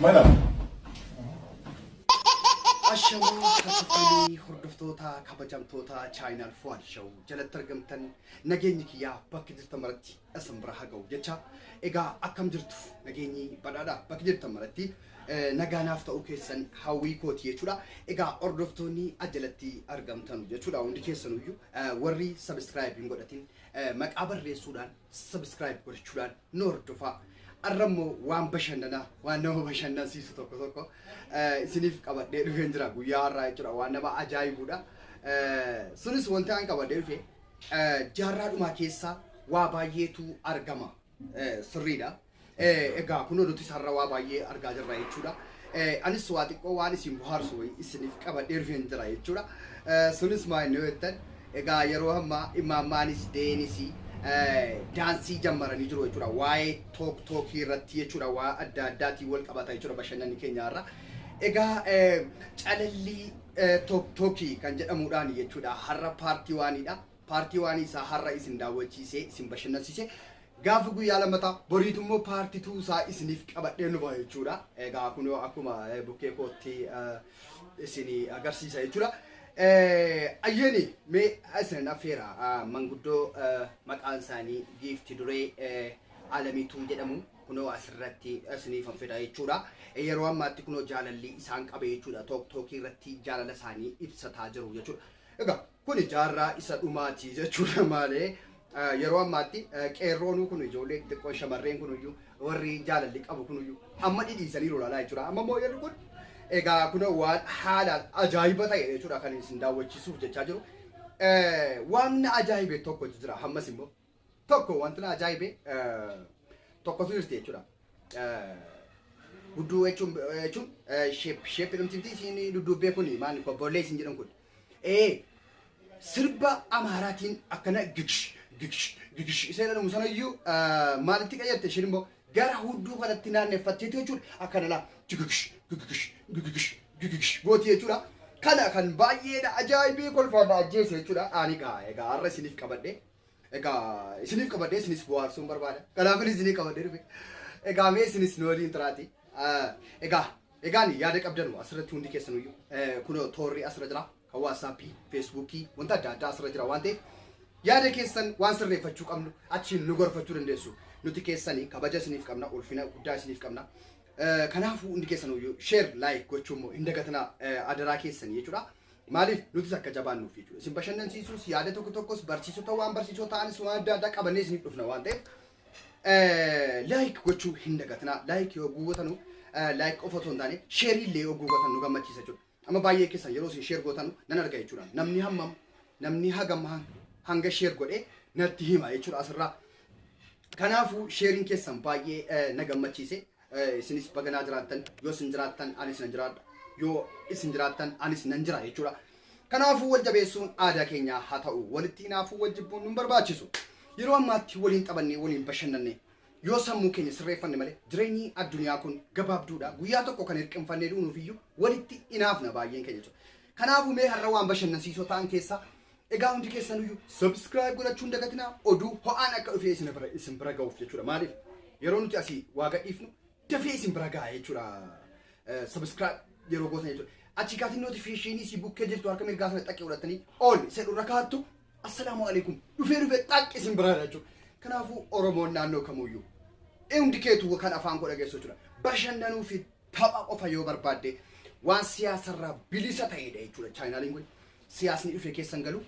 Mana. Ashamaa kakafanii hordoftoota kabajamtoota chaayinaal fu'aal shawuu jalatti argamtan nageenyi kiyyaa bakki jirtan maratti isin bira haa ga'u jecha egaa akkam jirtu nageenyi badhaadhaa bakki jirtan maratti nagaanaaf ta'uu keessan hawwii kooti jechuudha. Egaa hordoftoonni ajalatti argamtan jechuudha hundi keessanuyyuu warri subscribe hin godhatin maqaa barreessuudhaan subscribe gochuudhaan nu hordofaa. Arramo waan bashannanaa waan nama bashannansiisu tokko isiniif qabadhee dhufee jira guyyaa har'aa jechuudha waan nama ajaa'ibuudha. Sunis wanti aan qabadhee dhufe jaarraadhumaa keessa waa baay'eetu argama sirriidha. Egaa kunoo nuti sarara waa baay'ee argaa jirra jechuudha. Anis waa xiqqoo waan isin bohaarsu isiniif qabadhee dhufee jira jechuudha. Sunis maa inni jettan egaa yeroo ammaa imaamaanis deenisii daansii jammaranii jiru jechuudha. Waa'ee tookii irratti jechuudha waa adda addaatiin wal qabata jechuudha bashannanni keenya irra. Egaa calallii tookii kan jedhamuudhaan jechuudha har'a paartii waaniidha. Paartii waanii isaa har'a isin daawwachiisee isin bashannansiisee gaafa guyyaa lammataa boriitu immoo paartii tuusaa isiniif qabadhee nu ba'a jechuudha. Egaa kunoo akkuma bukkee kootti isin agarsiisa jechuudha. Ayyeni me asiraan affeera manguddoo maqaan isaanii giifti duree alamiituu jedhamu kunoo asirratti isiniif fedha jechuudha. Yeroo ammaatti kunoo jaalalli isaan qabe jechuudha. Tookii irratti jaalala isaanii ibsataa jiru jechuudha. Egaa kuni jaarraa isa dhumaati jechuudha malee yeroo ammaatti qeerroonuu kun ijoollee xiqqoo shamarreen kunuyyuu warri jaalalli qabu kunuyyuu amma dhidhiisanii lolaa jechuudha. Amma immoo yeroo kun egaa kunoo waan haalaan ajaa'iba ta'e jechuudha kan isin daawwachiisuuf jechaa jiru. Waan ajaa'ibe tokko jira hammas immoo tokko wanti ajaa'ibe tokkotu jirti jechuudha. Gudduu jechuun sheep namtitti isin dudduubbee kun maal kobbolee isin jedhan kun sirba amaaraatiin akkana gigish isa jedhamu sanayyuu maalitti qayyarte ishin immoo gara hudduu kanatti naanneffattee jechuudha akkana laa gigish gooti jechuudha. Kana kan baay'eedha ajaa'ibii kolfaan ajjeese jechuudha. Ani egaa har'a isiniif qabadhee egaa isiniif qabadhee isinis bohaarsuun barbaada. Kanaaf isiniif qabadhee dhufe egaa mee isinis nu waliin turaati. Egaan yaada qabdanu asirratti hundi keessanuyyuu kunoo toorri asirra jira kan waatsaappii feesbuukii wanta adda addaa asirra jira waan ta'eef yaada keessan waan sirreeffachuu qabnu achiin nu gorfachuu dandeessu. Nuti keessanii kabaja isiniif qabna ulfina guddaa isiniif qabna. Kanaafuu hundi keessanuyyuu share like gochuu immoo hin dagatinaa adaraa keessanii jechuudha. Maaliif nutis akka jabaannuuf jechuudha. Isin bashannansiisuus yaada tokkos barsiisota waan barsiisoo ta'anis waan adda addaa qabannee isiniif dhufna waan ta'eef like gochuu hin dagatinaa. Like yoo guutatanu like qofa osoo hin taane share illee yoo guutatan nu gammachiisa jechuudha. Amma baay'ee keessan yeroo isin share gootanu nan arga jechuudha. Namni hagam hanga share godhee natti hima jechuudha asirraa. Kanaafuu sharing keessan baay'ee na gammachiise. Isinis baganaa jiraattan yoo isin jiraattan anis nan jiraadha. Yoo isin jiraattan anis nan jira jechuudha. Kanaafuu wal jabeessuun aadaa keenya haa ta'u. Walitti hinaafuu wal jibbuun nu barbaachisu. Yeroo ammaatti waliin taphannee waliin bashannanne yoo sammuu keenya sirreeffanne malee jireenyi addunyaa kun gabaabduudha. Guyyaa tokko kan hirqinfannee duunuufiyyuu walitti hinaafna baay'een keenya jechuudha. Kanaafuu mee har'a waan bashannansiisoo ta'an keessaa egaa hundi keessanuyyuu subscribe godhachuun dagatinaa oduu ho'aan akka dhufee isin bira ga'uuf jechuudha. Maaliif yeroo nuti asii waa gadhiifnu dafee isin bira ga'a jechuudha. Subscribe yeroo gootan jechuudha. Achi kaatiin notifiikeeshinii si bukkee jirtu harka mirgaa sana xaqqee godhatanii ol isa dhurra kaattu assalaamu alaikum dhufee xaqqee isin bira jechuudha. Kanaafuu Oromoon naannoo kamuyyuu hundi keetu kan afaan godha geessu jechuudha. Bashannanuu fi tapha qofa yoo barbaadde waan siyaasarraa bilisa ta'edha jechuudha. Chaayinaaliin kun siyaasni dhufee keessan galu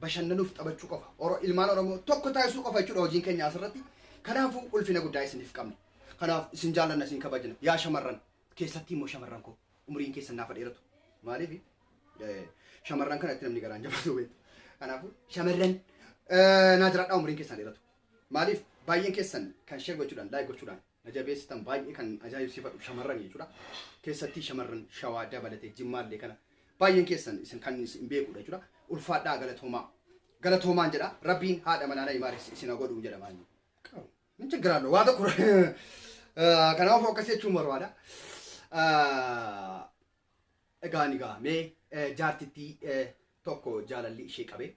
bashannanuuf taphachuu qofa. Ilmaan Oromoo tokko taasisuu qofa jechuudha hojiin keenya asirratti. Kanaafuu ulfina guddaa isiniif qabna. Kanaaf isin jaallanna isin kabajna. Yaa shamarran keessatti immoo shamarran koo umriin keessan naaf dheeratu. Maaliif shamarran kanatti namni garaan jabaatu beektu. Kanaafuu shamarran naa jiraadhaa umriin keessan dheeratu. Maaliif baay'een keessan kan share gochuudhaan like gochuudhaan na jabeessitan baay'ee kan ajaa'ibsiifadhu shamarran jechuudha. Keessatti shamarran shawaa dabalatee jimmaallee kana baay'een keessan isin kan isin beekudha jechuudha. Ulfaadhaa galatoomaan jedha. Rabbiin haadha manaa imaaris isin godhuu jedha maali. Min ችግራለሁ waa tokko kanaaf akkasii jechuun barbaada. Egaa mee jaartittii tokko jaalalli ishee qabe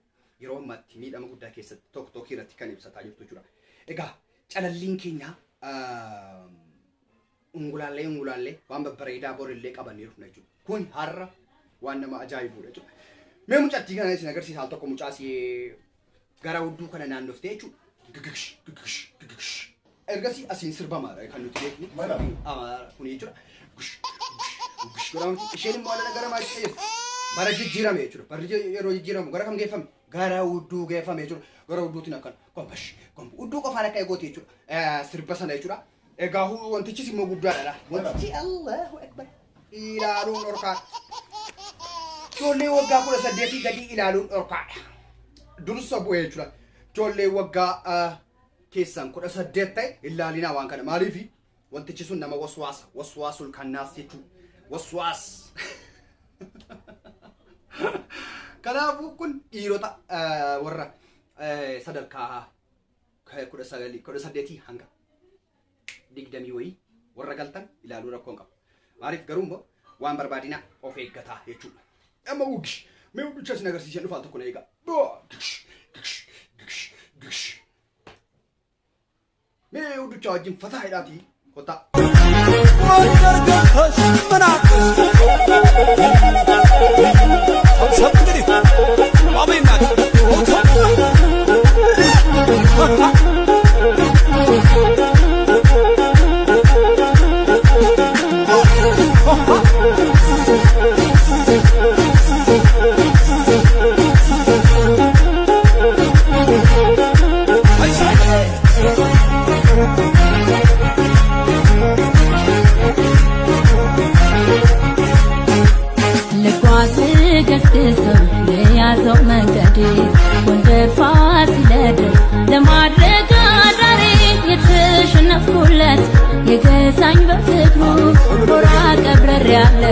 yeroo ammaatti miidhama guddaa keessatti tookii irratti kan ibsataa jirtu jechuudha. Egaa calalliin keenya ungulaalee waan babbareedaa borillee qabanii dhufna jechuudha. Kun har'a waan nama ajaa'ibuudha jechuudha. Mee mucattii kana isin agarsiisa haal tokko mucaasii gara hudduu kana naannoftee jechuudha. Gigigsh. Ergasii asiin sirbamaadha kan nuti beeknu. Kun jechuudha. Isheen immoo ala gara maal ta'eef bara jijjiirame jechuudha. Bara yeroo jijjiiramu gara kam geeffame? Gara hudduu geeffame jechuudha. Gara hudduutiin akkan hudduu qofaan akka eegooti jechuudha. Sirba sana jechuudha. Egaa wantichis immoo guddaadha. Wantichi Allahu Akbar. Ilaaluun dhorkaadha. Ijoollee waggaa 18 gadi ilaaluun dhorkaadha. Dursa bu'ee jechuudha. Ijoollee waggaa keessan 18 ta'e ilaalinaa waan kana. Maaliif wantichi sun nama waswaasul kannaas jechuudha. Waswaas. Kanaafuu kun dhiirota warra sadarkaa 18 hanga 20 wayii warra galtan ilaaluu rakkoon qabu. Maaliif garuu immoo waan barbaadina of eeggataa jechuudha. Amma ugish mee ugichas nagarsiisan dhufaal tokko na eegaa. Mee ugicha wajjin fataa hidhaatii kotaa. Real